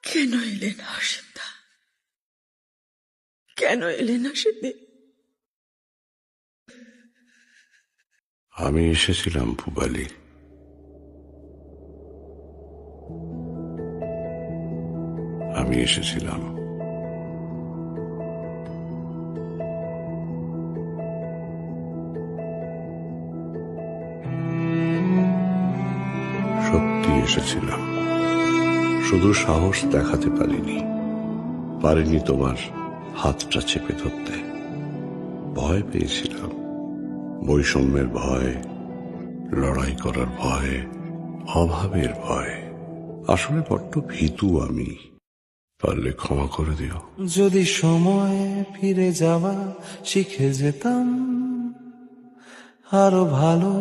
কেন এলে না অসীমদা? কেন এলে না সেদিন? আমি এসেছিলাম পূবালি, আমি এসেছিলাম। সত্যি এসেছিলাম, শুধু সাহস দেখাতে পারিনি তোমার হাতটা চেপে ধরতে। ভয় পেয়েছিলাম, বৈষম্যের ভয়, লড়াই করার ভয়, অভাবের ভয়। আসলে বড্ড ভীতু আমি, পারলে ক্ষমা করে দিও। যদি সময় ফিরে যাওয়া শিখে যেতাম, আরো ভালো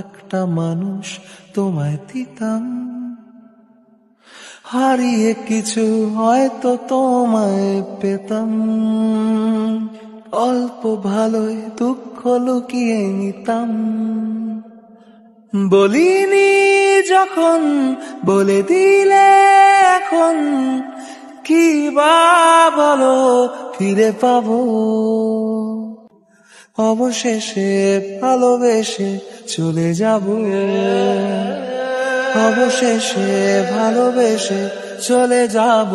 একটা মানুষ তোমায় দিতাম। হারিয়ে কিছু হয়তো তোমায় পেতাম, অল্প ভালোই দুঃখ লুকিয়ে নিতাম। বলিনি যখন, বলে দিলে এখন, কি বা বলো ফিরে পাবো? অবশেষে ভালোবেসে চলে যাব, অবশেষে ভালোবেসে চলে যাব।